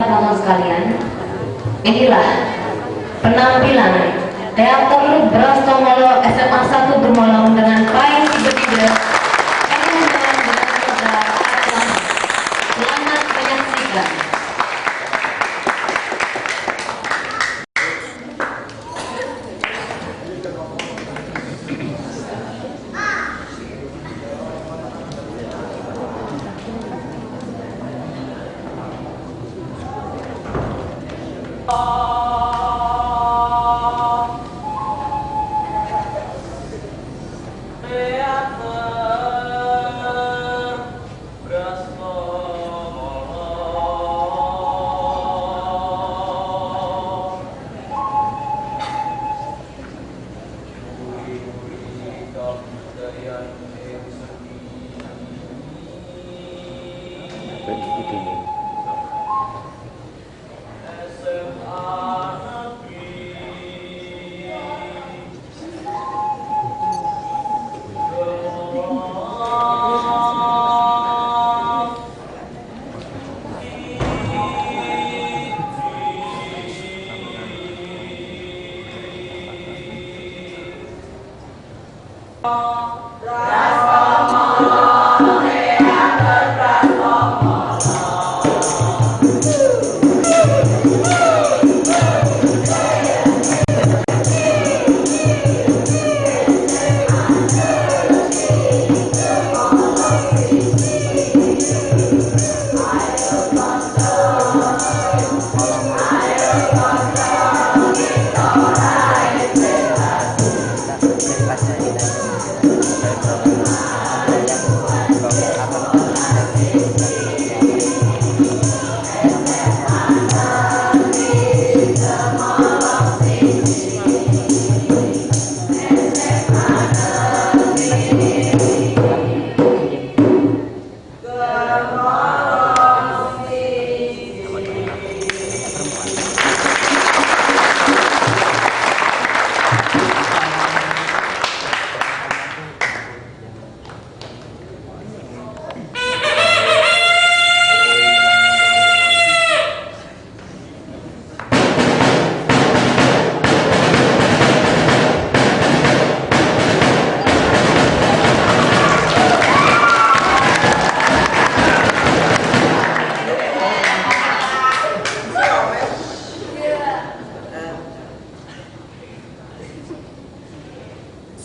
Teman-teman sekalian, inilah penampilan teater Brastomolo SMA 1 Bermolang dengan Pais Bedida. Selamat menyaksikan.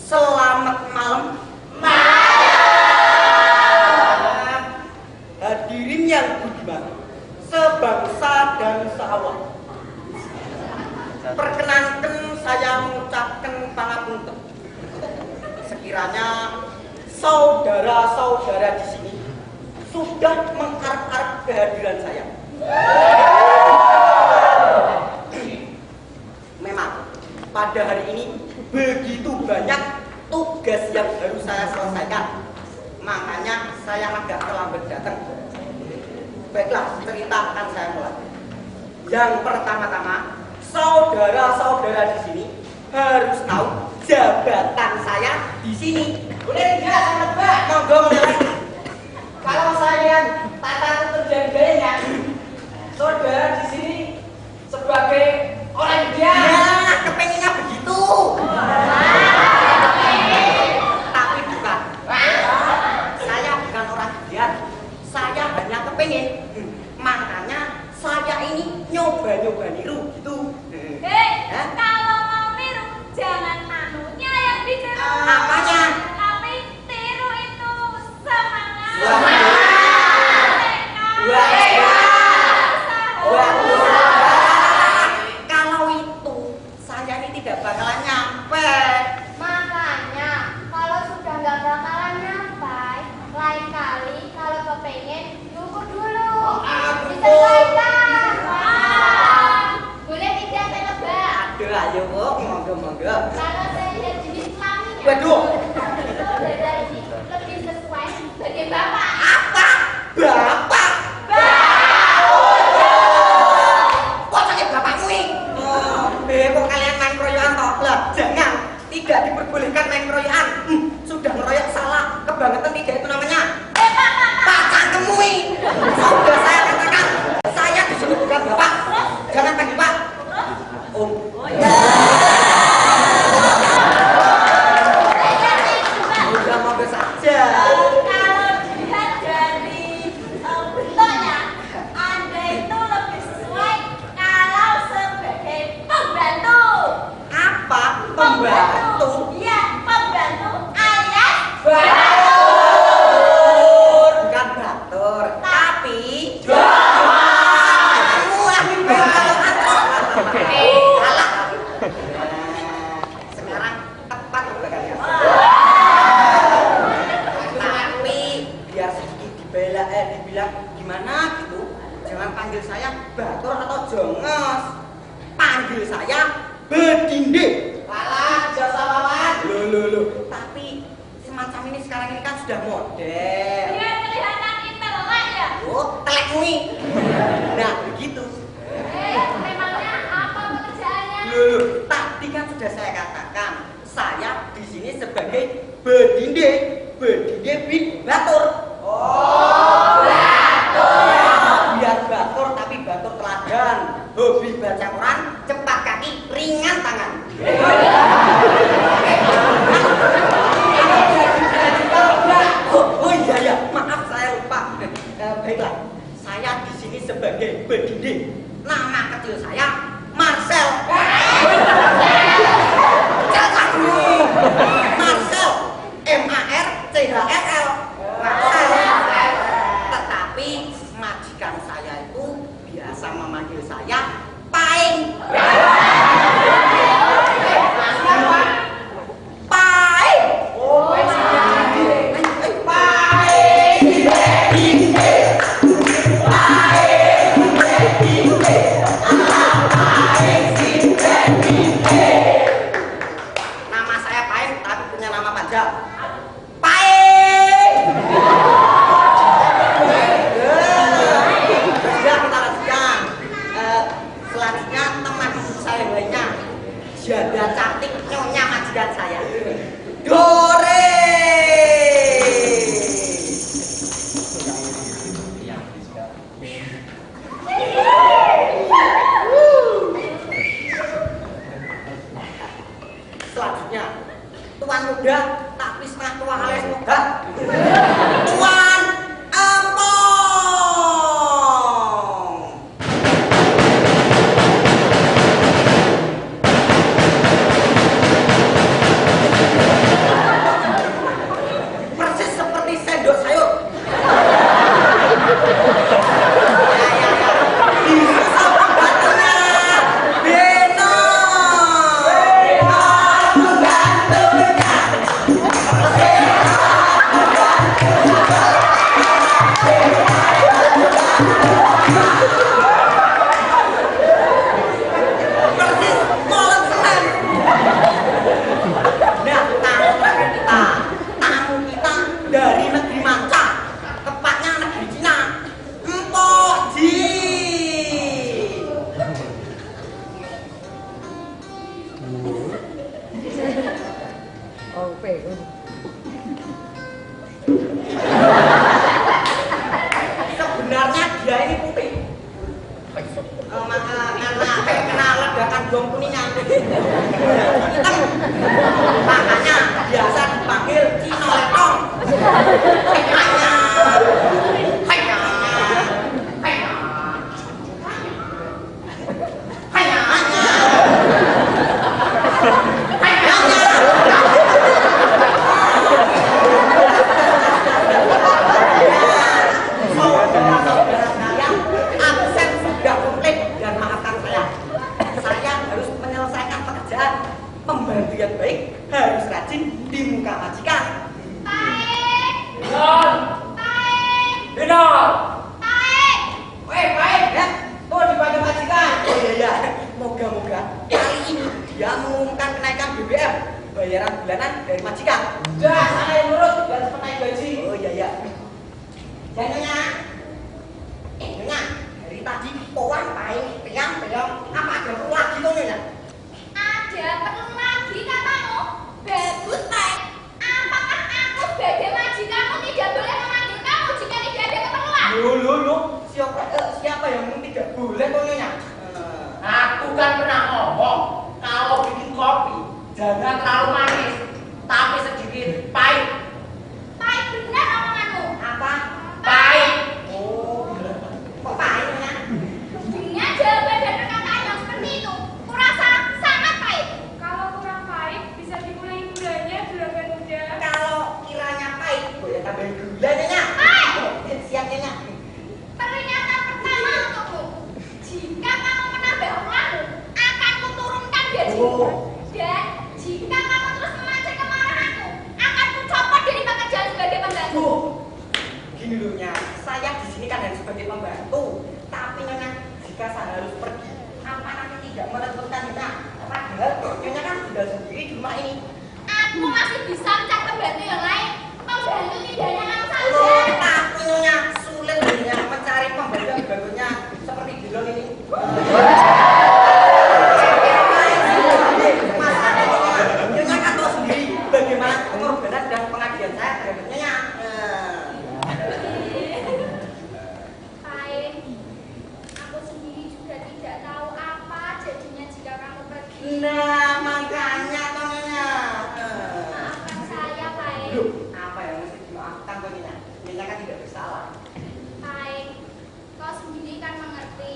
Selamat malam. Hadirin yang budiman, sebangsa dan seawak. Perkenankan saya mengucapkan pangapunten. Sekiranya saudara-saudara di sini sudah mengharap-harap kehadiran saya. Memang pada hari ini begitu banyak tugas yang harus saya selesaikan, makanya saya agak terlambat datang. Baiklah, cerita akan saya mulai. Yang pertama-tama, saudara-saudara di sini harus tahu jabatan saya di sini. Boleh tidak, sahabat Mbak? Monggo mulai. Kalau saya tata terjadi gayanya, saudara di sini sebagai orang dia. Ya, kepengennya begitu. Tapi bukan. Saya bukan orang ideal. Saya hanya kepengen. Makanya saya ini nyoba-nyoba niru gitu. Kalau mau niru jangan anunya yang ditiru. Apanya? Tapi tiru itu semangat. Kalau itu saya ini tidak bakalan nyampe. Makanya kalau sudah nggak bakalan nyampe, lain kali kalau kepengen nyukur dulu. Diselesaikan. batur atau jongos. Panggil saya Bedinde. Walah, jasa paman. Loh. Tapi semacam ini sekarang ini kan sudah model. Biar kelihatan intelek ya. Oh, telekmu nih. Nah, begitu. Memangnya apa pekerjaannya? Loh, tadi kan sudah saya katakan, saya di sini sebagai Bedinde Big Batur. Oh, batur. Biar batur tapi batur teladan. Hobi baca Quran, cepat kaki, ringan tangan. Oh iya, maaf saya lupa. Baiklah, saya di sini sebagai Bedinde. Nama kecil saya Marcel. Jangan Marcel, MARCHEL. Marcel. Tetapi majikan saya itu biasa memanggil saya Paing. Paing. Oh, Nama saya Paing, tapi punya nama panjang. Paing. Sudah kita lanjutkan. Selanjutnya teman saya yang lainnya, janda cantik nyonya majikan saya, Dore. Selanjutnya, tuan muda tapi setengah tua alias muda, Tuan Empong. Persis seperti sendok sayur. Ya. Bisa pembantunya Beno. Persis molen setan. Nah, tamu kita dari negeri manca, tepatnya negeri Cina. Mpok Ji. Sebenarnya dia ini putih. Karena ledakan bom kuningnya. Hitam. Makanya biasa dipanggil Cino Letong. Saudara-saudara sekalian, absen sudah komplit dan maafkan saya. Saya harus menyelesaikan pekerjaan. Pembantu yang baik harus rajin di muka majikan. Paing. Benar. Paing. Benar. Paing. Weh, baik. Ya, Tuh dipanggil majikan. oh iya. Moga-moga kali ini dia mengumumkan kenaikan BBM, bayaran bulanan dari majikan. Dah, sana yang lurus biar cepat naik gaji. Oh iya. Dan Nyonya, dari tadi pohon Paing, pegang, apa ada perlu lagi tuh Nyonya? Ada perlu lagi katamu? Bagus, Paing. Apakah aku sebagai majikanmu tidak boleh memanggil kamu jika tidak ada keperluan? Loh, siapa yang tidak boleh tuh Nyonya? Aku kan pernah ngomong kalau bikin kopi jangan terlalu manis, tapi sedikit pahit. Paing benar omonganmu. Apa? Pahit. Oh, kok Paing Nyonya? Dengan jawaban dan perkataan yang seperti itu, kurasa sangat pahit. Kalau kurang pahit, bisa dikurangi gulanya juragan muda. Kalau kiranya Paing, boleh tambahin gula Nyonya? Paing! Oh, siap Nyonya. Peringatan pertama untukmu. Jika kamu menambah uangmu, akan kuturunkan gajimu. Oh. Dan jika kamu terus memancing kemarahanku, akan kucopot dari pekerjaan sebagai pembantu. Gini loh Nya, saya di sini kan hanya sebagai pembantu. Tapi Nyonya, jika saya harus pergi. Apa nanti tidak menentukan Nyonya? Padahal Nyonya kan tinggal sendiri di rumah ini. Aku masih bisa mencari pembantu yang lain. Pembantu tidak hanya kamu saja. Loh, tapi Nyonya sulit Nyonya mencari pembantunya seperti Dilon ini. Nyonya kan tahu sendiri bagaimana pengorbanan dan pengabdian saya terhadap Nyonya. Baik, aku sendiri juga tidak tahu apa jadinya jika kamu pergi. Nah, makanya toh Nyonya. Maafkan saya, Baik. Loh, apa yang mesti dimaafkan toh Nyonya? Nyonya kan tidak bersalah. Baik, kau sendiri kan mengerti.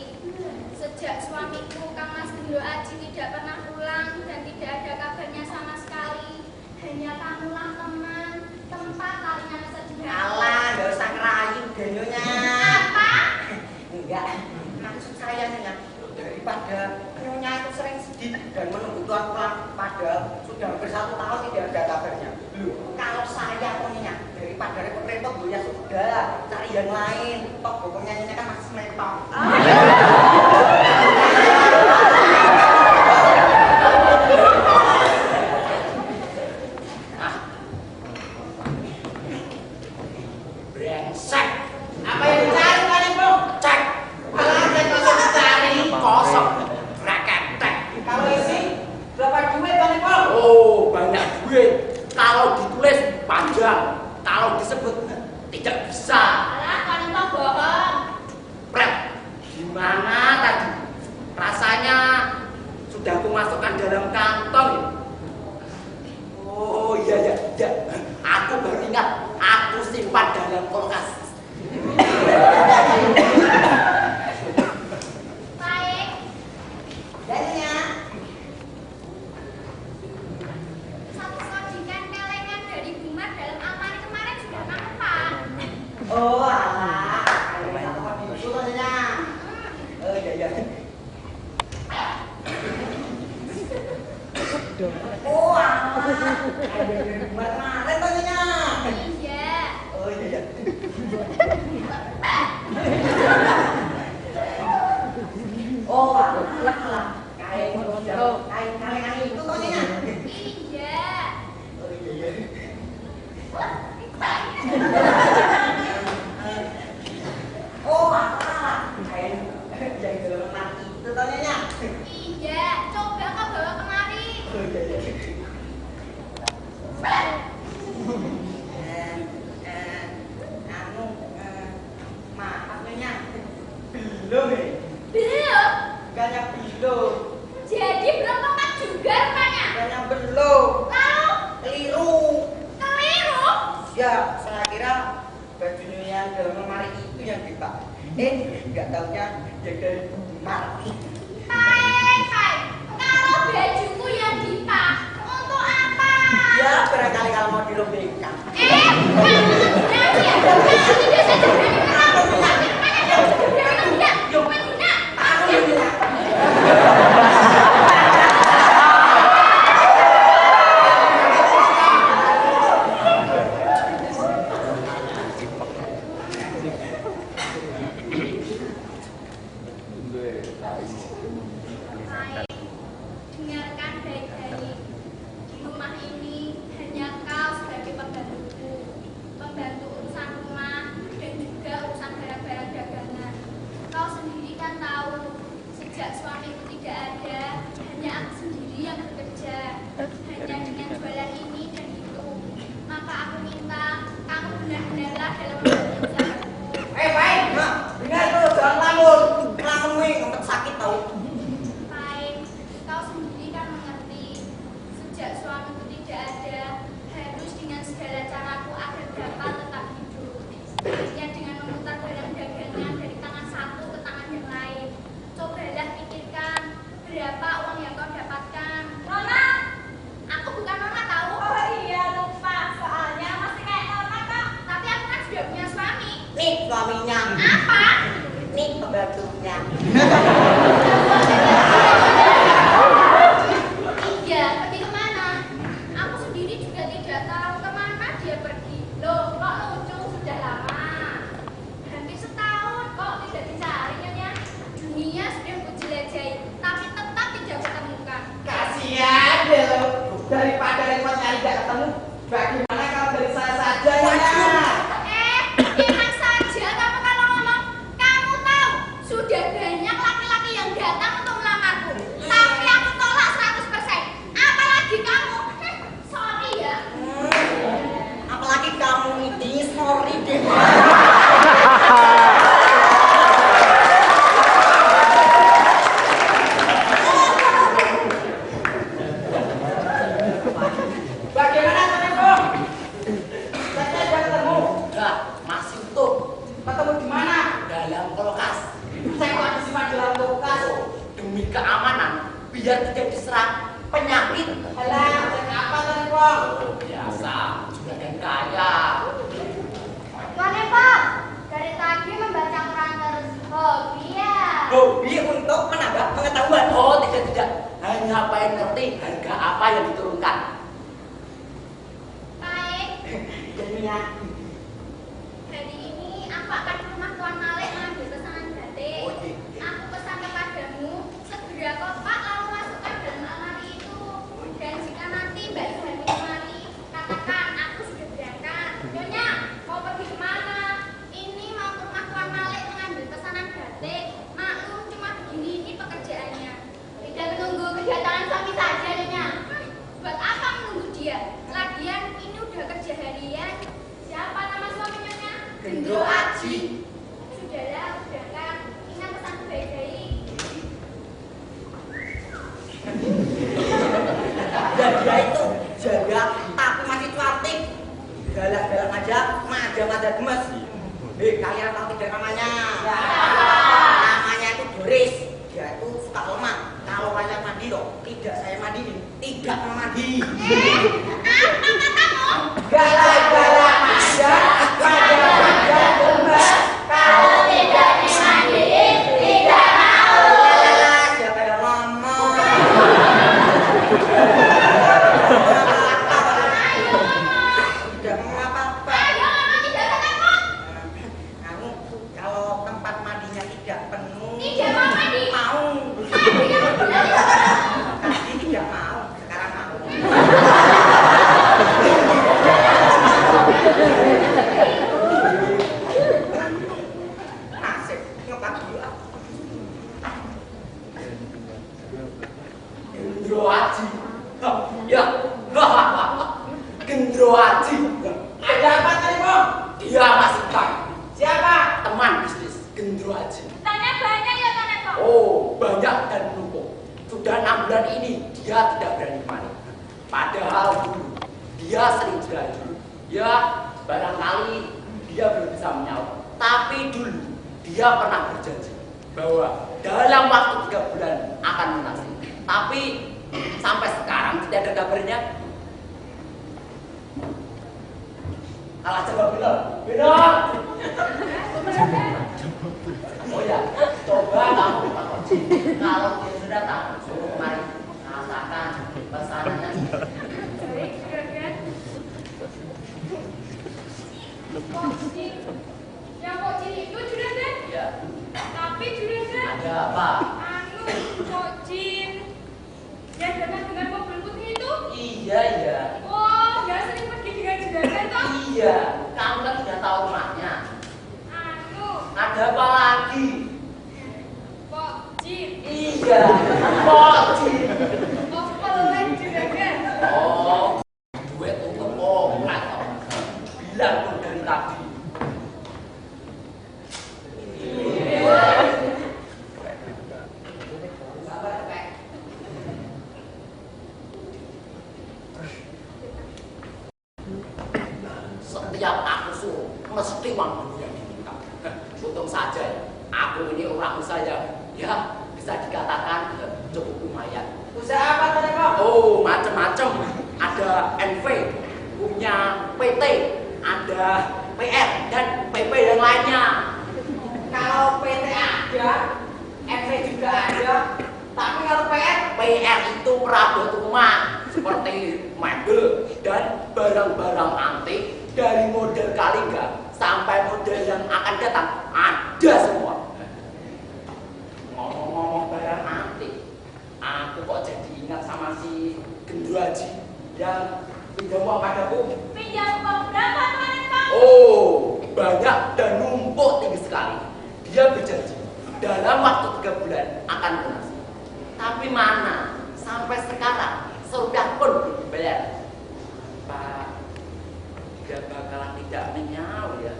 Sejak suamiku, Kang Mas Gendro Aji tidak pernah pulang dan tidak ada kabarnya sama sekali. Hanya kamulah teman, tempat kalian sejenak. Alah, nggak usah ngerayu deh Nyonya. Apa? Enggak, maksud saya Nyonya, daripada Nyonya itu sering sedih dan menunggu Tuhan pulang, padahal sudah hampir 1 tahun tidak ada kabarnya. Loh, kalau saya Nyonya, daripada repot-repot ya sudah cari yang lain. Toh pokoknya Nyonya kan masih menetap. Brengsek. Apa yang dicari kalian, Bro? Cek. Alah, saya masih dicari kosong. Raketek. Kalau isi berapa duit Bang Ipong? Oh, banyak duit. Kalau ditulis panjang, kalau disebut tidak bisa. Alah, kalian tahu bohong. Pret, gimana tadi? Rasanya sudah aku masukkan dalam kantong. Oh iya. Aku baru ingat, aku simpan dalam kulkas. Baik, Daninya. satu sajikan kalengan dari Bumar dalam almari kemarin sudah kamu Pak. Oh alah, ada satu kopi itu toh Nyonya. Oh iya. Oh alah, ada yang kemarin toh Nyonya. Iya. Oh iya. Oh alah, kain kalengan itu toh Nyonya. Iya. Oh iya. Oh alah, kain yang dalam itu toh Nyonya. Iya, coba kau bawa kemari. Oh iya. Maaf Nyonya, belum nih, Belum. bukannya belum, Jadi belum tepat juga rupanya. bukannya belum, Lalu keliru. keliru. Ya, saya kira baju Nyonya dalam lemari itu yang dipakai. Nggak taunya yang dari Bumar. Baik. Kalau bajuku yang dipak, untuk apa? Ya, barangkali kalau mau dilobekkan. Nanti ya. Nanti dia saja berani merampok. Yuk, tahu ya Nyonya. Baik, dengarkan baik-baik. Di rumah ini hanya kau sebagai pembantuku, pembantu urusan rumah dan juga urusan barang-barang dagangan. Kau sendiri kan tahu, sejak suamiku tidak ada, hanya aku sendiri yang bekerja. Hanya dengan jualan ini dan itu, maka aku minta kamu benar-benarlah dalam membantu usahaku. Baik, nah, dengar tuh, jangan lamun. Lamun wih, ngempet sakit tau. Baik, kau sendiri kan mengerti. Sejak suamiku tidak ada, harus dengan segala caraku agar dapat tetap hidup. Hanya dengan memutar barang dagangan dari tangan satu ke tangan yang lain. Cobalah pikirkan, demi keamanan biar tidak diserang penyakit. Alah, apa tadi, Pak? Oh, biasa, juragan kaya. Mana Pak? Dari tadi membaca Quran terus hobi ya? Hobi untuk menambah pengetahuan. Oh, tidak. Hanya pengen ngerti harga apa yang diturunkan. Baik, Jadinya hari ini aku akan ke rumah Tuan Malik mengambil pesanan batik. Oh, iya. Aku pesan kepadamu, segera kotak lalu masukkan dalam lemari itu. Dan jika nanti Mbak Ibu kemari, katakan aku sudah berangkat. Nyonya, mau pergi kemana? Ini mau ke rumah Tuan Malik mengambil pesanan batik. Maklum cuma begini ini pekerjaannya. Tidak menunggu kedatangan suami saja, Nyonya. Buat apa menunggu dia? Lagian ini udah kerja harian. Siapa nama suami Nyonya? Gendro Aji. Sudahlah, berangkat. Ingat pesan baik-baik. Dan dia itu jaga tapi masih cuatik. Galak-galak aja, maja-maja gemes. Kalian tahu tidak namanya? Namanya itu Doris. Dia itu suka lemah. Kalau kalian mandi loh, tidak saya mandiin, tidak memandi. Galak-galak aja, maja-maja gemes. Kalau tidak dimandiin, tidak mau. Siapa yang ngomong? Tidak mau apa-apa. Kamu kalau tempat mandinya tidak penuh, Tidak mau mandi. mau. Tadi tidak mau, sekarang mau. Asik, ngepak dulu ah. Gendro Aji. Ya. Gendro Aji. Ada apa tadi, Bang? Dia masih Kang. Siapa? Teman bisnis Gendro Aji. Tanya banyak ya, Tanya Kok? Oh, banyak dan menumpuk. Sudah 6 bulan ini dia tidak berani kemana. Padahal dulu dia sering beraju. Ya, barangkali dia belum bisa menyaut. Tapi dulu dia pernah berjanji bahwa dalam waktu 3 bulan akan lunasi. Tapi sampai sekarang tidak ada kabarnya. Alah, coba benar. Benar. Oh ya, coba kamu kalau dia sudah tahu, suruh kemari rasakan pesanannya. Baik, juragan. Pocin. Yang pocin itu juragan. Ya, Tapi juragan. ada apa? Anu, pocin. Yang datang dengan mobil putih itu. Iya. Oh, nggak sering pergi dengan juragan toh? Iya, kamu kan sudah tahu rumahnya. Anu, Ada apa lagi? pocin. Iya, Poci. Oh, pelan juragan. Oh, duit untuk obat. Bilang pun dari tadi. Setiap aku suruh, mesti uang dulu yang diminta. Untung saja, aku ini orang saya, ya bisa dikatakan cukup lumayan. Usaha apa tadi, Bang? Oh, macam-macam. Ada NV, punya PT, ada PR dan PP yang lainnya. Kalau PT ada, NV juga ada. Tapi kalau PR, PR itu perabot rumah seperti mebel dan barang-barang antik dari model Kalinga sampai model yang akan datang ada semua. Ngomong-ngomong barang antik, aku kok jadi ingat sama si Gendro Aji yang pinjam uang padaku. Pinjam uang berapa, Tuan Kok? Oh, banyak dan numpuk tinggi sekali. Dia berjanji dalam waktu 3 bulan akan lunas. Tapi mana? Sampai sekarang sudah pun belum dibayar. Pak, dia bakalan tidak menyaut ya.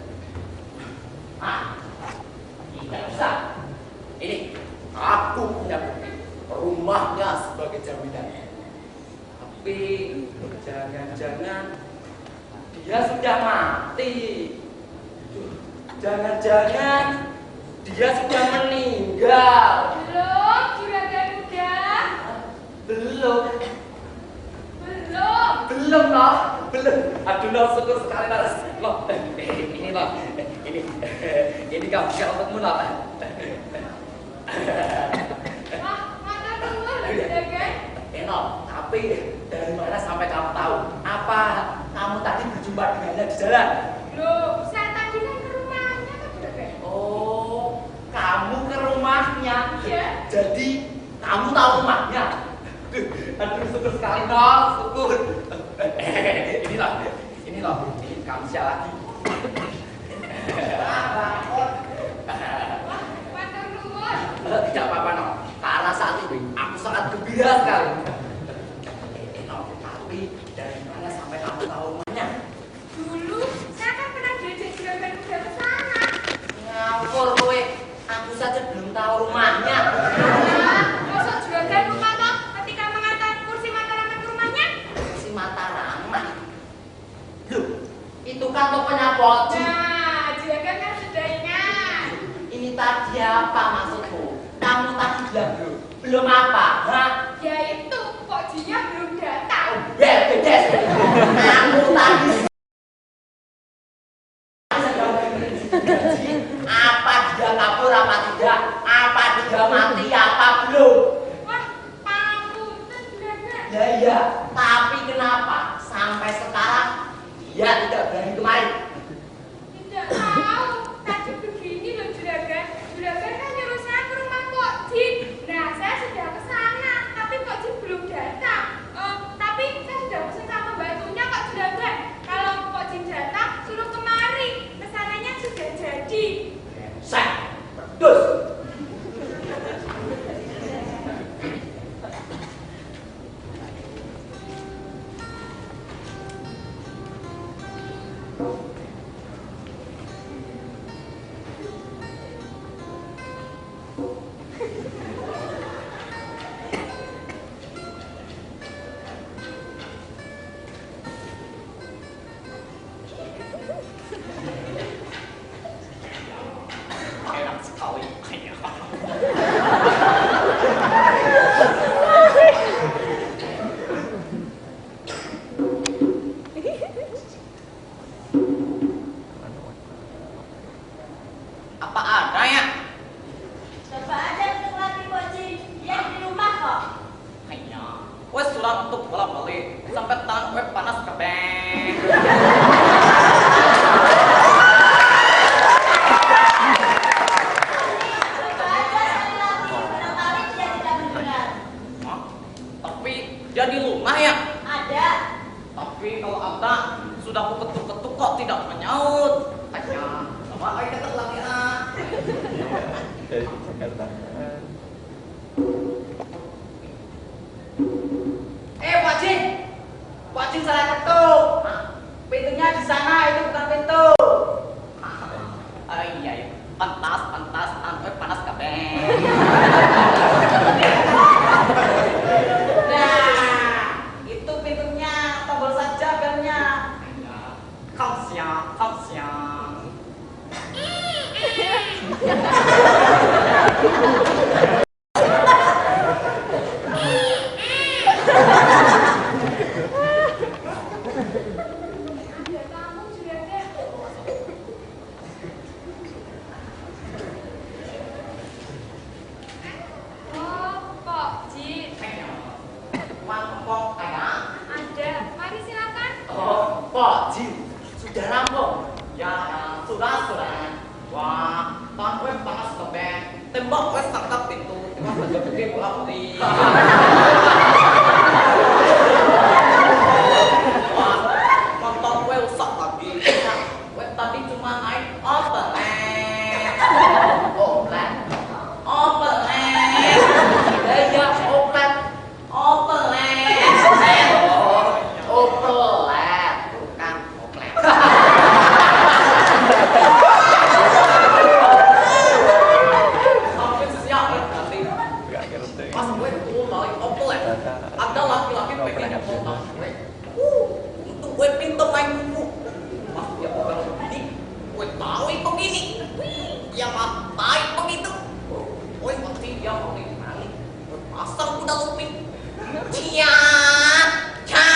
Tidak usah. Ini aku punya bukti rumahnya sebagai jaminan. Tapi jangan-jangan dia sudah mati. Jangan-jangan dia sudah meninggal. Belum, juragan kamu untuk mulai. Wah, matur nuwun lho Juragan. Enok, tapi dari mana sampai kamu tahu? Apa kamu tadi berjumpa dengannya di jalan? Loh, saya tadi kan ke rumahnya kan Juragan. Oh, kamu ke rumahnya. Iya. Jadi kamu tahu rumahnya. Aduh, syukur sekali dong, syukur. Ini loh, ini kamu siapa lagi? Wah, matur nuwun. Tidak apa-apa, no. Karena saat ini aku sangat gembira sekali. No, tapi dari mana sampai kamu tahu rumahnya? Dulu saya kan pernah diajak Juragan udah ke sana. Ngawur kowe, aku saja belum tahu rumahnya. Nah, masa Juragan lupa toh ketika mengantar kursi Mataraman ke rumahnya? Si Mataraman. Loh, itu kan tokonya Poci. Nah, Juragan kan sudah ingat. Ini tadi apa maksudmu? Kamu tadi bilang belum apa? Hah? Ya itu, Pokjinya belum datang. Bedes. Kamu tadi apa dia kabur apa tidak? Apa dia mati apa belum? Wah, pangutan Juragan. Ya iya, tapi kenapa sampai sekarang dia tidak berani kemari? Tidak tahu. Tadi begini loh Juragan. Juragan kan nyuruh saya ke rumah Pokjin. Nah, saya sudah ke sana, tapi Pokjin belum datang. Tapi saya sudah pesan sama pembantunya kok Juragan. Kalau Pokjin datang, suruh kemari. Pesanannya sudah jadi. Saya pedus. Enak sekali. Apa ada ya? Coba aja untuk lagi Pokjin, dia di rumah kok. Hanya, wes surat untuk bola balik sampai tangan gue panas kabeh. Coba aja sekali lagi, barangkali dia tidak mendengar. Hah? Tapi dia di rumah ya? Ada. Tapi kalau ada sudah aku ketuk-ketuk kok tidak menyaut. Hanya, coba ayo dekat lagi ah. Wajib, wajib salah ketuk. Pintunya di sana, itu bukan pintu. Iya, iya. Pantas, tanpa panas kabeh. Nah, itu pintunya, tombol saja belnya. Kau siang. Ada tamu Juragan. Oh, Pokjin. Mangkok kayak. Ada. Mari silakan. Oh, Pak Ji, sudah rampung. Ya, sudah. Wah, tangan gue panas kabeh. Tembok gue sakap pintu. Cuma gede pulang di. Wah, motor gue rusak lagi. Gue tadi cuma naik outlet. Ya, outlet. Oplet, bukan oplet. Sampai siap nanti. Pas gue turun dari oplet, ada laki-laki pengen potong gue. Untuk gue pintu main dulu. Pas dia potong begini, gue tahu itu gini. Dia matai begitu. Gue pasti dia mau nangis. Gue pasang kuda lumping. Ciat, ciat.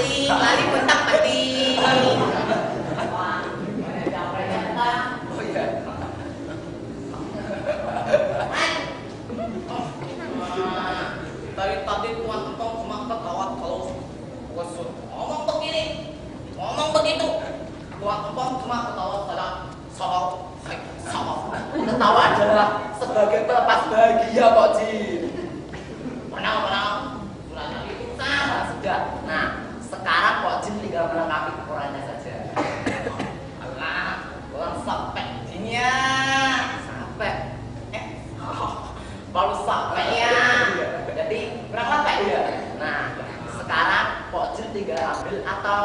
lali bentak peti. Wah, oh iya. Dari tadi tuan tentang cuma ketawa kalau wasut ngomong begini, ngomong begitu. Tuan tentang cuma ketawa salah sama. Ketawa adalah sebagai pelepas bahagia kok, Jin. Menang. Surat tadi itu sama sudah. Nah, sekarang kok Jin tinggal melengkapi kekurangannya saja. Allah, orang sampai sininya. Sampai. Baru sampai ya. Jadi Berapa pak? iya. Nah, sekarang kok Jin tinggal ambil atau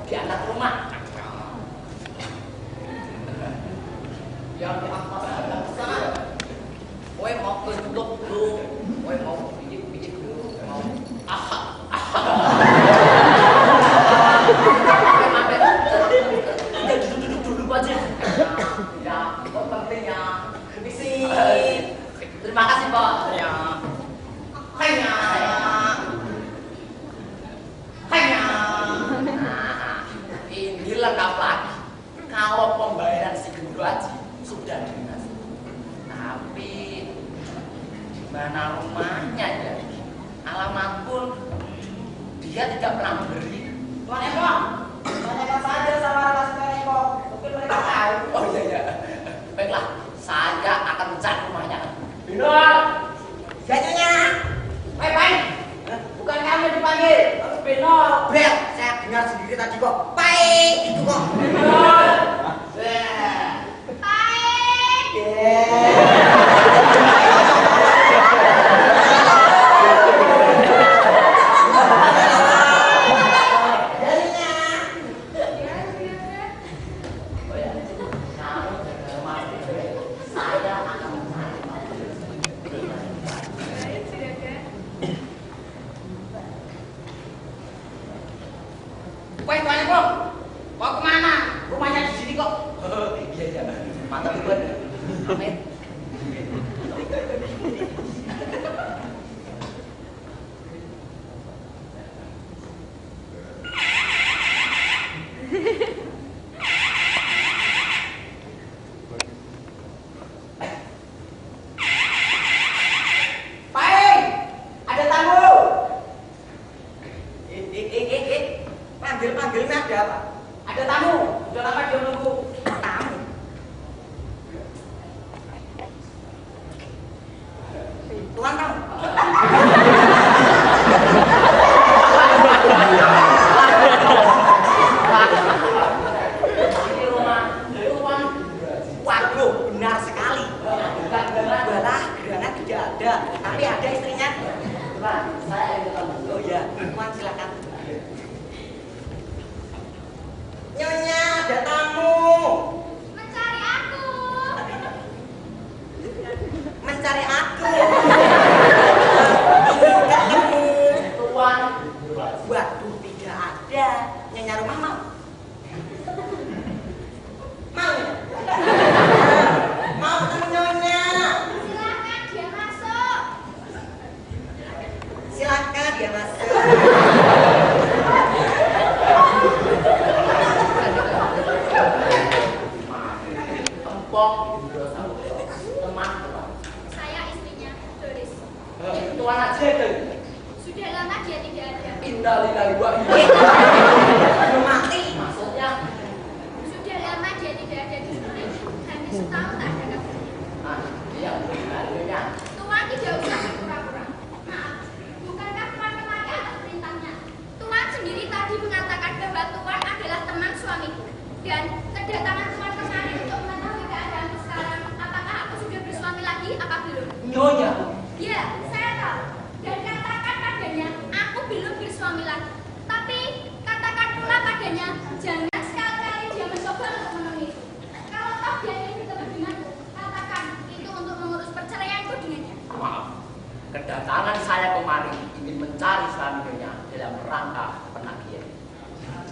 diantar ke rumah. Yang di atas ada sana. Gue mau ke dulu. Gue mau pijit dulu. Mau Duduk dulu Pak Jin. ya, kok pentingnya di sini. Terima kasih Pak. Ya. Hanya. Nah, ini lengkap lagi. Kalau pembayaran si Guru Haji sudah dinasi. Tapi di mana rumahnya ya? Alamat pun dia tidak pernah memberi. Tuan Eko, tanyakan saja sama Tuan Eko. Mungkin mereka tahu. Oh iya. Baiklah, saya akan mencari rumahnya. Binor, Jadinya, baik. Bukan kamu dipanggil. Binor. Bel, saya dengar sendiri tadi kok. Baik, itu kok. Binor. Baik. Oh ya, kamu jaga rumah sendiri. Saya akan mencari Baik, juragan. Woi, Tuan Eko, mau kemana? Rumahnya di sini kok. Iya. Mantap buat. Amin. Baik, ada tamu. Panggilnya ada apa? Ada tamu. Udah lama dia nunggu. Tamu. Tuan tamu. Ini rumah Tuan. Waduh, benar sekali. Balah, gerangan tidak ada, tapi ada istrinya. Tuan, saya yang ketemu. Oh iya, Tuan silakan. Nyonya, ada tamu. Mencari aku. Mencari aku. Ingin ketemu. Tuan. Waduh, tidak ada. Nyonya rumah mau? Mau ya? Mau ketemu nyonya. Silakan dia masuk. Silakan dia masuk. Tempong teman. Saya istrinya, Doris. Tuan aja itu. Sudah lama dia tidak ada. Innalillahi wa inna Belum mati. Maksudnya Sudah lama dia tidak ada di sini. Hampir setahun tak ada kabar. iya benar. Tuan tidak usah berpura-pura. Maaf, bukankah Tuan kemari atas perintahnya? Tuan sendiri tadi mengatakan bahwa Tuan adalah teman suamiku. Dan kedatangan Tuan kemari untuk mengetahui keadaanku sekarang. Apakah aku sudah bersuami lagi? Apa belum? Nyonya. Ya, saya tahu. Dan katakan padanya, aku belum bersuami lagi. Tapi katakan pula padanya, jangan sekali-kali dia mencoba untuk memenuhiku. Kalau toh dia ingin bertemu denganku, katakan itu untuk mengurus perceraianku dengannya. Maaf. Kedatangan saya kemari ingin mencari suami nyonya dalam rangka penagihan.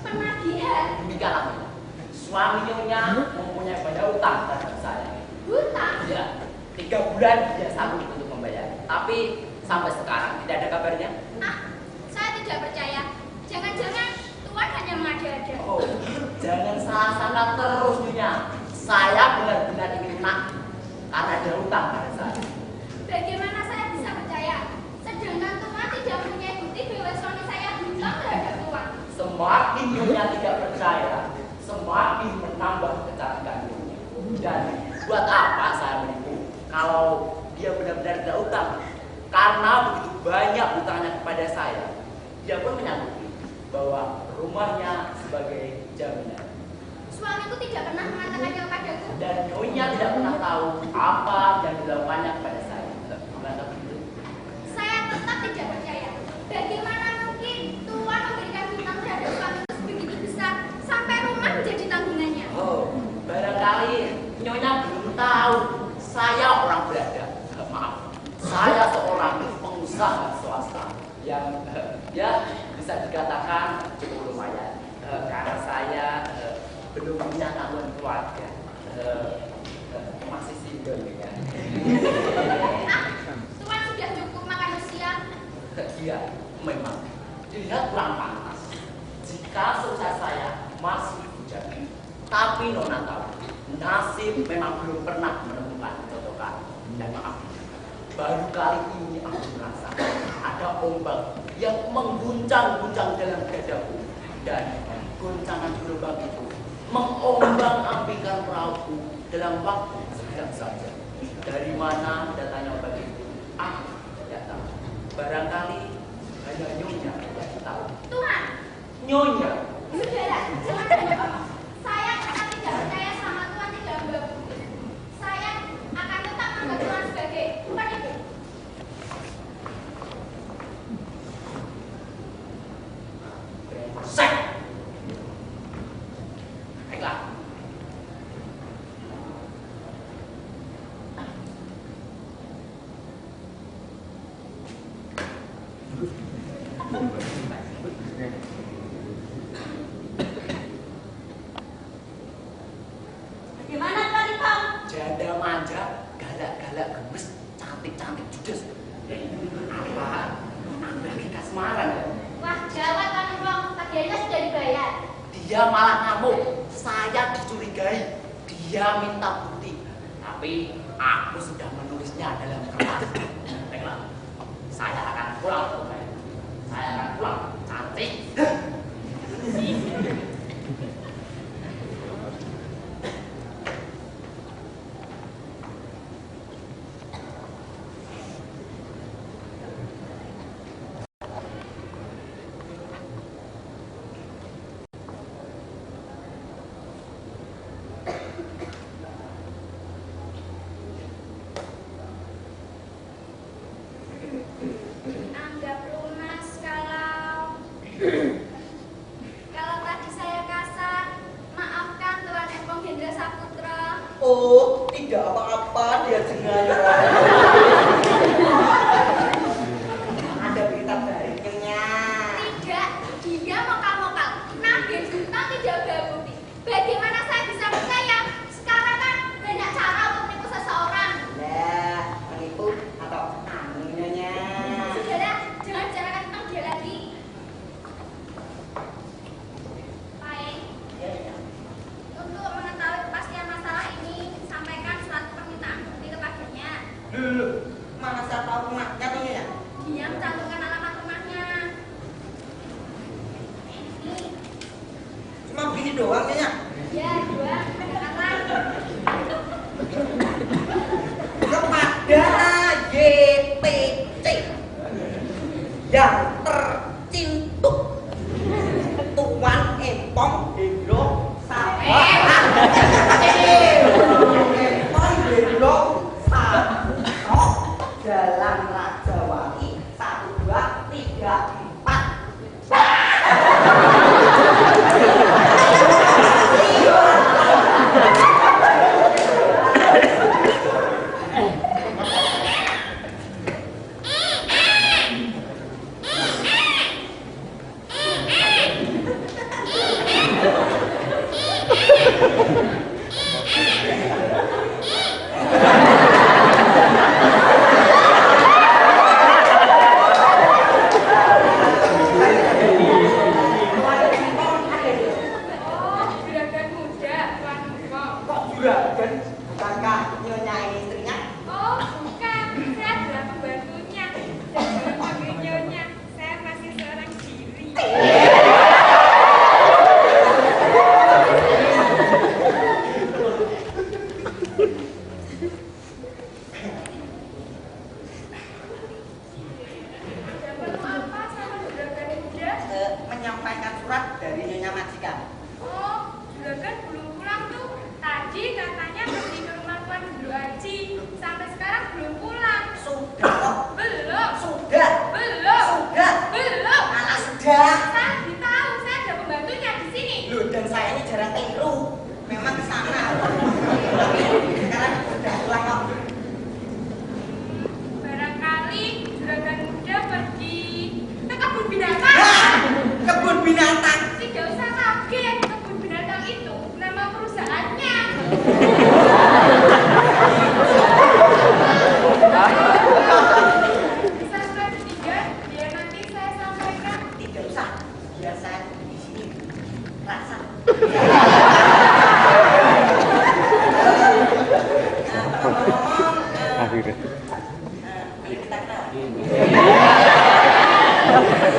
Penagihan, Demikianlah nyonya. Suami nyonya mempunyai banyak utang terhadap saya. hutang. Ya, 3 bulan dia sanggup untuk membayar. Tapi sampai sekarang tidak ada kabarnya. Ah, saya tidak percaya. Jangan-jangan Terus Nyonya, saya benar-benar ingin lunak karena ada hutang pada saya. Bagaimana saya bisa percaya? Sedangkan Tuhan tidak mempunyai bukti bahwa suami saya hutang terhadap Tuhan. Semakin Nyonya tidak percaya, semakin menambah kecantikan Nyonya. Dan buat apa saya menipu kalau dia benar-benar tidak hutang? Karena begitu banyak hutangnya kepada saya, dia pun menyanggupi bahwa rumahnya sebagai jaminan. Suamiku tidak pernah mengatakannya kepadaku. Dan Nyonya tidak pernah tahu apa yang dilakukannya kepada saya. Bukan begitu? Saya tetap tidak percaya. Bagaimana mungkin Tuhan memberikan hutang terhadap suamiku sebegitu besar sampai rumah menjadi tanggungannya? Oh, barangkali Nyonya belum tahu saya orang berada. Maaf, saya seorang pengusaha swasta yang ya bisa dikatakan cukup lumayan. Karena saya belum punya tanggungan keluarga, masih single ya. Tuhan sudah cukup makan usia. Iya, memang dilihat kurang pantas jika sukses saya masih dijamin. Tapi Nona tahu, nasib memang belum pernah menemukan cocokan. Dan maaf, baru kali ini aku merasa ada ombak yang mengguncang-guncang dalam dadaku, dan goncangan gelombang itu mengombang-ambingkan perahuku dalam waktu sekejap saja. Dari mana datanya ombak itu? Aku tidak tahu. Barangkali hanya Nyonya yang tahu. Tuhan, Nyonya, saudara, jangan banyak omong. Saya tetap tidak percaya sama Tuhan tidak membawa bukti. Saya akan tetap menganggap Tuhan sebagai penipu. brengsek. Baiklah. Bagaimana Tuan Ipong? Janda manja, galak-galak gemes, cantik-cantik judes. Apa? Nambah kasmaran ya? Wah, gawat Tuan Ipong. Tagihannya sudah dibayar. Dia malah ngamuk. Saya dicurigai. Dia minta bukti. Tapi aku sudah menulisnya dalam kertas. Baiklah, saya akan pulang. Saya akan pulang. Cantik. Anggap lunas kalau tadi saya kasar, maafkan Tuan Ipong Hendra Saputra. Oh, tidak apa-apa, dia sengaja. Ada berita baik Nyonya. Tidak, dia mokal-mokal. Nagih hutang tidak bawa bukti. Bagaimana saya bisa percaya? Sekarang kan banyak cara untuk menipu seseorang. Nah, menipu atau anu Nyonya. Saudara, jangan bicarakan tentang dia lagi. Baik, Ya, ya. untuk mengetahui kepastian masalah ini, sampaikan surat permintaan bukti kepadanya. Dulu, mana saya tahu rumahnya tuh Nyonya? Dia mencantumkan alamat rumahnya. Ini, Cuma begini doang Nyonya. ya dua, ada kata. Kepada YPC yang tercintuk Tuan Ipong Hendro Saputra. Ipong Hendro Saputra, Jalan Rajawali 1, 2, 3, 4. Oh, juragan muda. menyampaikan surat dari Nyonya Majikan. Oh, juragan belum pulang tuh. Tadi katanya pergi ke rumah tuan Guru Haji. Sampai sekarang belum pulang. Sudah kok. Belum. Sudah. Belum. Sudah. Belum. Anak sudah. Saya tahu, saya ada pembantunya di sini. Loh, dan saya ini jarang tiru. Memang ke sana. Tapi sekarang sudah pulang kok. Barangkali juragan muda pergi ke kebun binatang. Hah? Kebun binatang. Tidak usah kaget, kebun binatang itu nama perusahaannya. Bisa surat ketiga, biar nanti saya sampaikan. Tidak usah. Biar saya di sini. Rasa. Akhirnya. Kita kenal.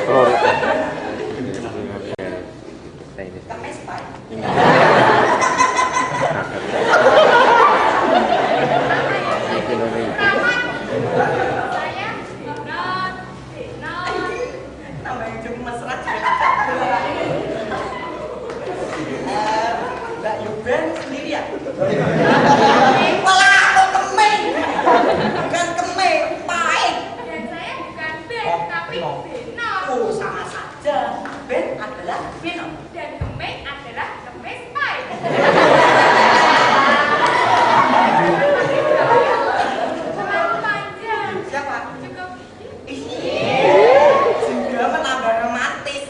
Oh. Kemes, Pak. Saya Denot, Denot. Namanya juga mesra juga. Mbak Yuben sendiri ya? Malah aku kemeng. Bukan kemeng, paeng. Dan saya bukan Ben, tapi Denot. Oh, sama saja. Ben adalah Beno. Dan Kemeng adalah Kemes Pai. Terlalu panjang. Siapa? Cukup. Juga menambah romantis.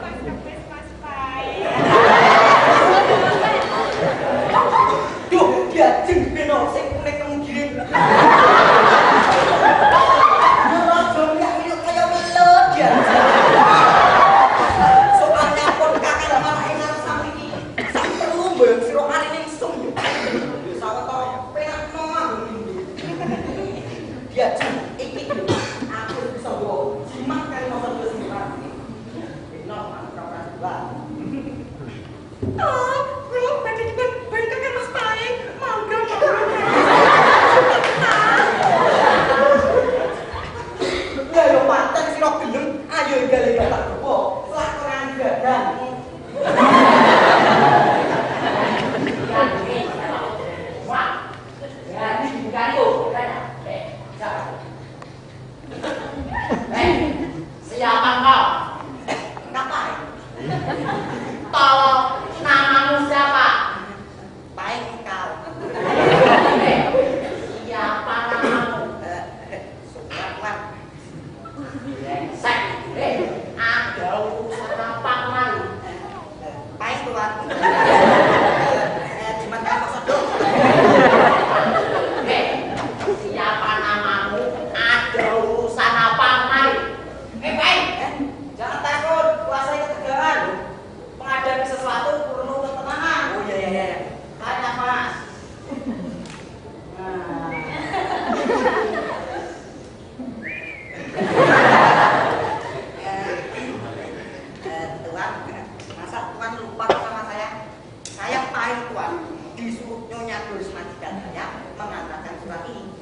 Mas Kemes, Mas Pai. Duh, dia jeng Beno sing kuning kemungkinan. Nyolong yang ini kayak melut dia. Soalnya pun kakek malah enak sama ini. Sak perlu bayang siro kali ini sum. Sama tau penak nomah. Dia jeng iki. Aku bisa bawa jimat kali nomor 29. Beno mantap kan. Oh, belum baca juga banyak kan Mas Pai. Mangga. Lah yo paten sira gelem, ayo gale tak gowo. Lakonan gadang. Wah, jadi bukan itu. Siapa kau? Ngapain? Tolong, namamu siapa? Pai kau. Siapa namamu? Surat. Brengsek. Ada urusan apa kemari? Pai tuan. Jimat kan maksud dong. Siapa namamu? Ada urusan apa kemari? Baik. Jangan takut, kuasai ketegangan. Menghadapi sesuatu perlu ketenangan. Oh iya. Tanya Mas. Tuan, masa Tuan lupa sama saya? Saya paling Tuan disuruh Nyonya Doris Majikan saya mengantarkan surat ini.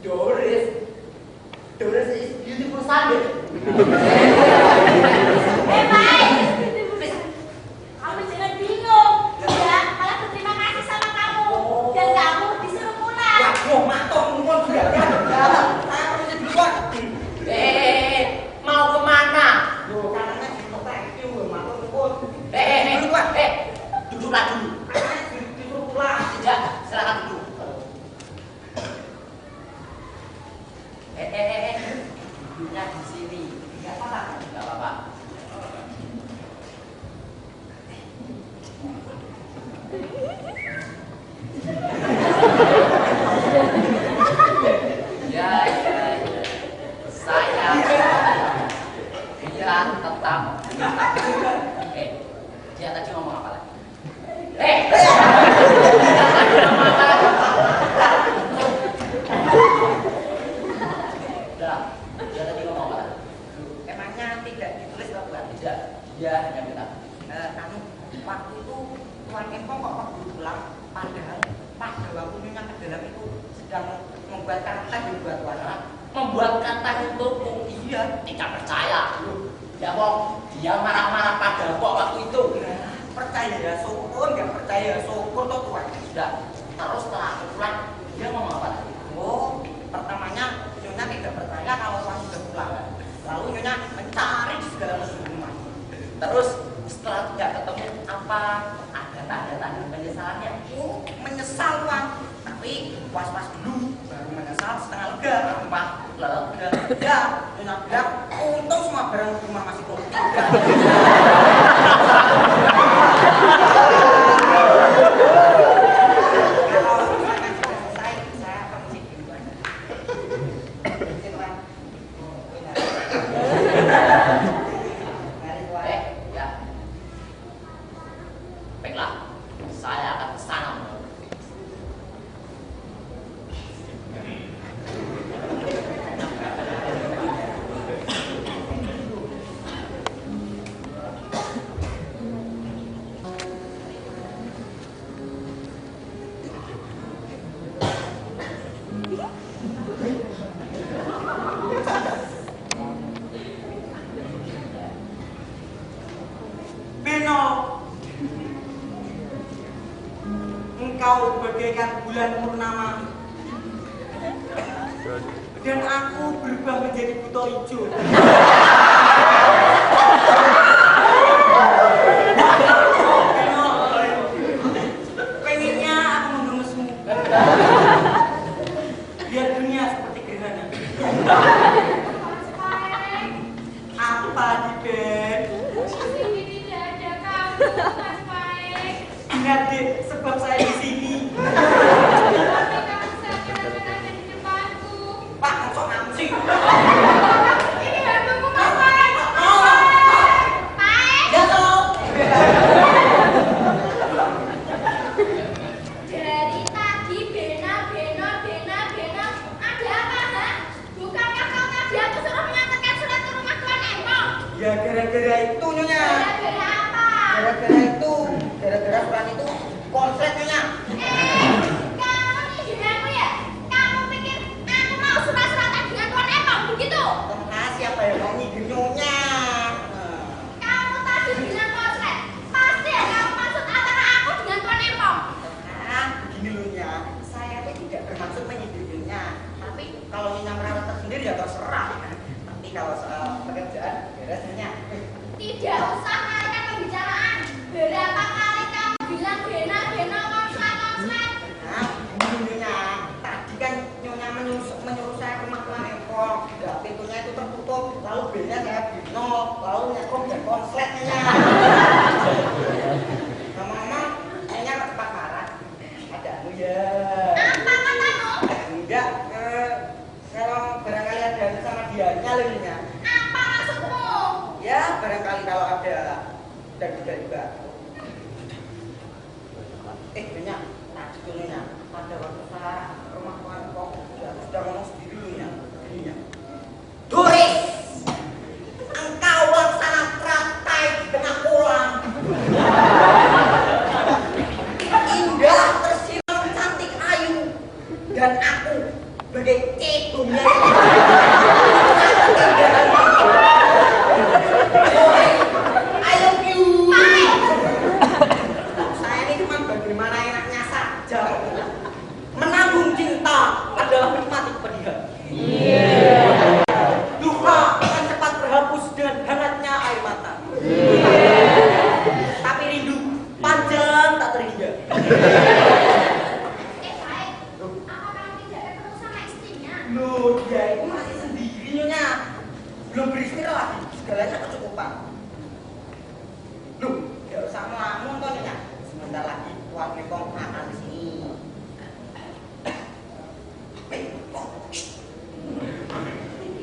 Doris is beautiful Sunday. Pai, kamu jangan bingung. Ya, malah berterima kasih sama kamu. Dan kamu disuruh pulang. Waduh, matok nuwun juga kan. Saya perlu duluan. Mau kemana? Loh, katanya gitu thank you, matok nuwun. Duduklah dulu. Disuruh pulang. Ya, silakan duduk. Duduknya di sini. Enggak apa-apa. Enggak apa-apa. Ya. Saya dia tetap. Dia tadi ngomong apa lagi? Dia tadi ngomong apa lagi? Baiklah, dia tadi ngomong apa? Emangnya tidak ditulis apa bukan? Tidak, dia hanya minta. Kamu waktu itu Tuan Empong kok waktu pulang, padahal pada waktu Nyonya ke dalam itu sedang membuat kata dibuat warna. Membuat kata untukku. Iya, tidak percaya. Ya Pong, dia marah-marah pada kok waktu itu. Percaya ya syukur, nggak percaya ya syukur tuh Tuan. Sudah, terus setelah aku pulang, dia ngomong apa lagi? Oh, pertamanya Nyonya tidak percaya kalau Tuan sudah pulang. Lalu Nyonya mencari di segala penjuru rumah. Terus setelah tidak ketemu apa? Ada tanda-tanda penyesalannya. Oh, menyesal Tuan. Tapi was-was dulu, baru menyesal setengah lega. Apa? Lega. Ya, Nyonya bilang, untung semua barang di rumah masih utuh. Kalau misalkan sudah selesai, saya permisi dulu Tuan. Permisi, Tuan. Mari Tuan. Ya. Baiklah, saya akan ke sana. Beno, engkau bagaikan bulan purnama dan aku berubah menjadi buto hijau. Beno, pengennya aku menggemesmu biar dunia seperti gerhana. Mas Paek, Apa di Ben? di sini tidak ada kamu, Mas Paek. Ingat deh, sebab saya di sini. Tapi kamu seakan-akan ada di depanku. Pak, masuk ngamsi. Ini hantumu, Mas Paek. Paek. Ya toh. Dari tadi Bena. Ada apa, ha? Bukankah kau tadi aku suruh mengantarkan surat ke rumah Tuan Empong? Ya gara-gara itu Nyonya. Gara-gara apa? Gara-gara itu, gara-gara surat itu konslet Nyonya. Kamu nyindir aku ya? Kamu pikir aku mau surat-suratan dengan Tuan Empong, begitu? Nah, siapa yang mau nyindir Nyonya? Kamu tadi bilang konslet. Pasti ya kamu maksud antara aku dengan Tuan Empong. Nah, begini loh Nya. Saya itu tidak bermaksud menyindir Nyonya. Tapi kalau Nyonya merawat tersendiri ya terserah. Tapi kalau soal pekerjaan, beres Nyonya. Tidak usah mengalihkan pembicaraan. Berapa kali kamu bilang Bena konslet? Nah, begini Nyonya. Tadi kan Nyonya menyuruh saya ke rumah Tuan Empong. Ya, pintunya itu tertutup. Lalu B-nya saya bino. Lalu nyetrum dan konslet Nyonya. Ngomong-ngomong, Nyonya cepat marah. Ada anu ya. Apa katamu? Enggak, kalau barangkali ada anu sama dianya loh Nyonya. Apa maksudmu? Ya, barangkali kalau ada dan tidak juga. Nyonya, tadi tuh Nyonya, pada waktu saya ke rumah Tuan Empong, sudah ngomong sendiri loh Nyonya. Ininya. Turis, engkau laksana teratai di tengah kolam. Indah, tersiram, cantik, ayu, dan aku bagai cetungnya. I love you. Saya ini cuma bagaimana enaknya saja. Menanggung cinta adalah nikmati kepedihan. Duka akan cepat terhapus dengan hangatnya air mata. Tapi rindu panjang tak terhingga. Baik. Apa kamu tidak ketemu sama istrinya? Loh, dia itu masih sendiri Nyonya. Belum beristirahat lagi, segalanya kecukupan. Loh, gak usah ngelamun toh Nyonya. Sebentar lagi Tuan Empong akan di sini.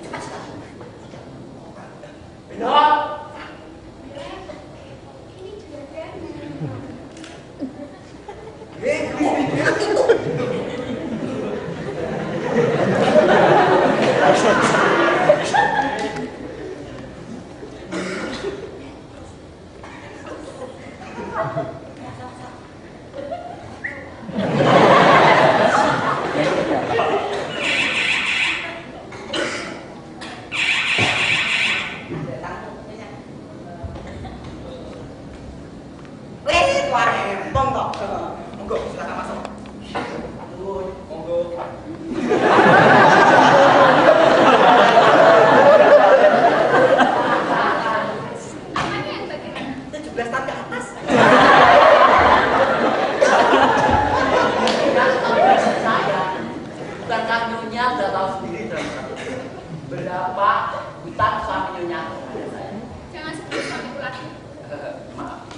Cepat. Beno, Ini juragan. Itu. berapa hutang suami nyonya kepada saya? Jangan sebut suamiku lagi. Maaf.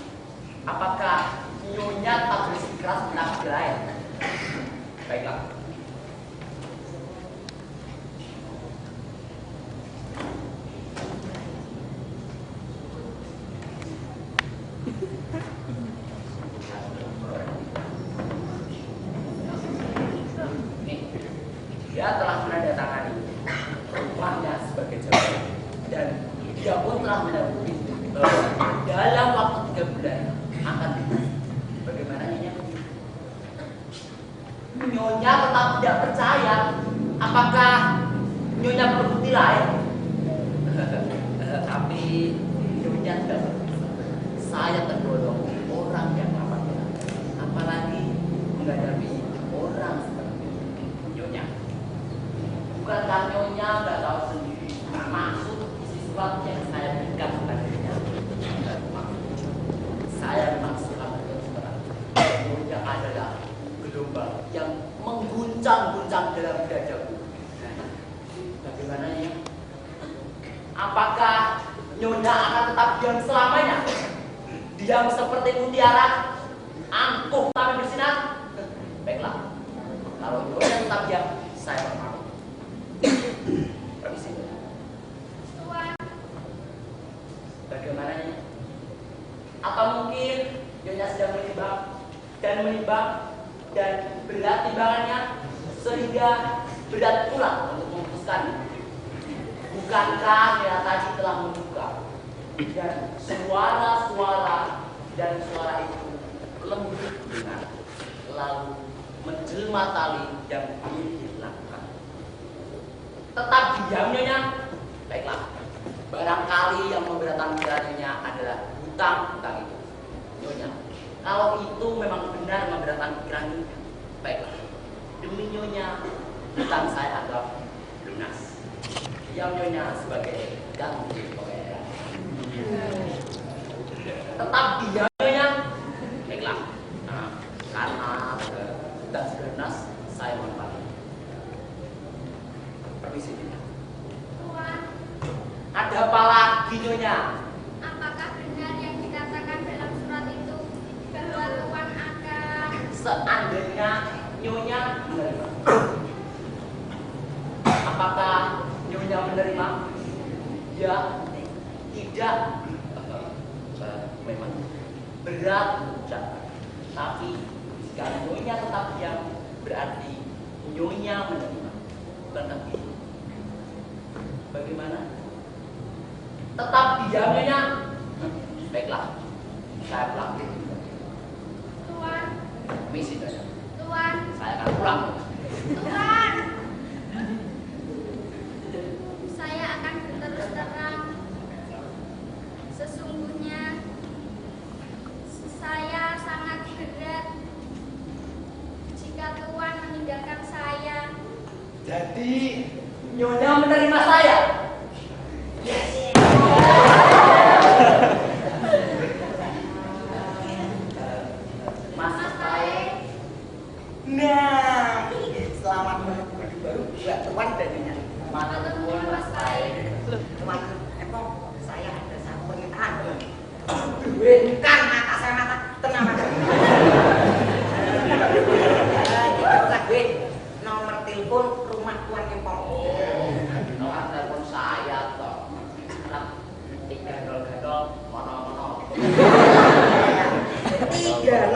Apakah nyonya tak bersikeras menafsir lain? Baiklah. Dia telah menandatangani rumahnya sebagai jaminan dan dia pun telah mendampingi bahwa dalam waktu 3 bulan akan dinas. Bagaimana Nyonya? Nyonya tetap tidak percaya. Apakah Nyonya perlu bukti lain? Tapi Nyonya tidak bisa. Saya tergolong orang yang amat berat, apalagi menghadapi orang seperti Nyonya. Bukankah Nyonya nggak tahu sendiri maksud isi surat yang saya berikan kepadanya? Saya memang suka berterus. Nyonya adalah gelombang yang mengguncang-guncang dalam dadaku. Bagaimana ya? Apakah Nyonya akan tetap diam selamanya? Diam seperti mutiara, angkuh tapi bersinar? Baiklah, kalau Nyonya tetap diam, saya bermalu. Permisi. Tuan, Bagaimana ini? Atau mungkin Nyonya sedang menimbang dan berat timbangannya sehingga berat pula untuk memutuskan. Bukankah Nyonya tadi telah membuka dan suara-suara dan suara itu lembut dengar, lalu menjelma tali dan dihilangkan. Tetap diam Nyonya. Baiklah, barangkali yang memberatkan pikirannya adalah hutang-hutang itu. Nyonya, kalau itu memang benar memberatkan pikirannya, baiklah, demi Nyonya, hutang saya anggap lunas. Diam Nyonya sebagai ganti pembayaran. Tetap diam Nyonya. Baiklah, karena hutang sudah lunas, saya mohon pamit. Permisi Nyonya. Tuan, Ada apa lagi Nyonya? apakah benar yang dikatakan dalam surat itu bahwa Tuan akan Seandainya Nyonya menerima, apakah Nyonya menerima? Ya, tidak. Memang berat ucapan. Tapi jika Nyonya tetap diam, berarti Nyonya menerima. Bukan tapi. Bagaimana? Tetap diam Nyonya. Baiklah, saya pulang. Tuan, Misi Nyonya. Tuan, Saya akan pulang. Tuan. Saya akan berterus terang. Sesungguhnya saya sangat berat jika Tuan meninggalkan saya. Jadi Nyonya menerima saya. Mas Baik. Nah, selamat menikmati baru buat Tuan dan Nyonya. Matur nuwun, Mas Baik. Tuan, saya ada satu permintaan. Bukan mata saya mata, tenang aja. Kita nomor telepon rumah Tuan Kempong. Nomor telepon saya toh. 300 mono-mono. 300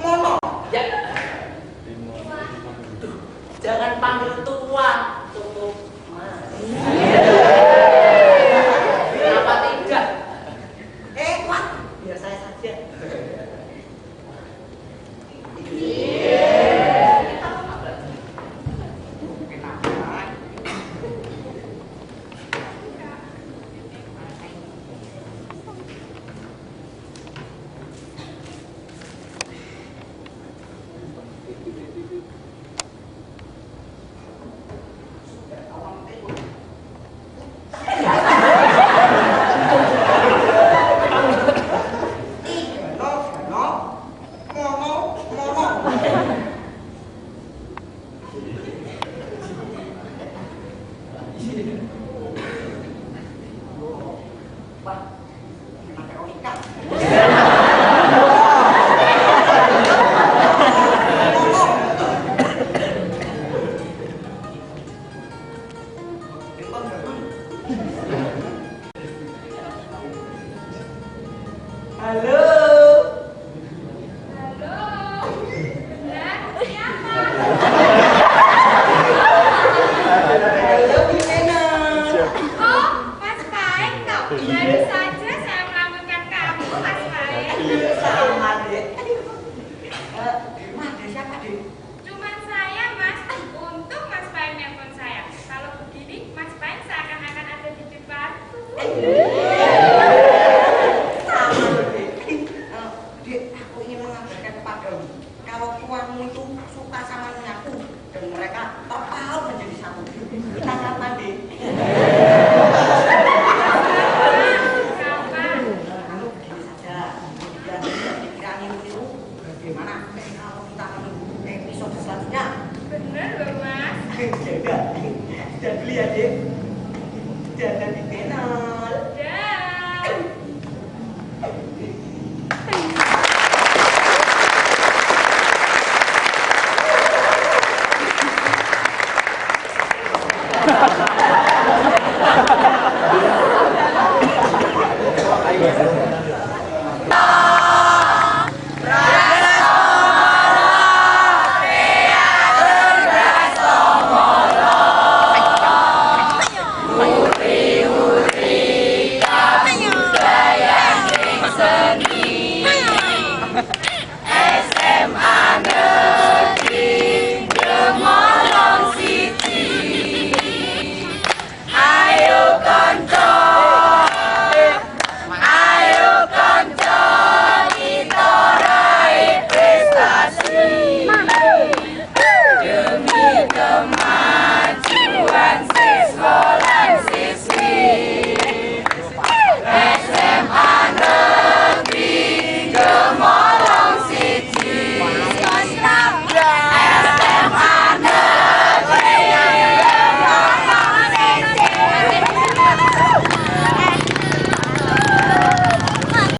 mono. Ya. Jangan panggil Tuan, tutup Mas. Kenapa tidak? Wah, gimana Veronica? Halo. Halo. Lah, siapa? Halo, Gimana? Oh, Mas Faik toh. Baru saja saya melaporkan kamu, Mas Faik. Sama, Dek. Ada siapa, Dek? Cuman saya, Mas. Untung Mas Faik nelpon saya. Kalau begini, Mas Faik seakan-akan ada di depanku. Sama, Dek. Dek, aku ingin mengabarkan kepadamu kalau tuamu itu suka sama nyaku dan mereka terpaut menjadi satu. Kita kapan, Dek? Kapan? Lalu begini saja, dan pikiran itu bagaimana kalau kita menunggu episode selanjutnya? Bener loh, Mas. Jaga, dan beli ya, Dek. Jaga di pena.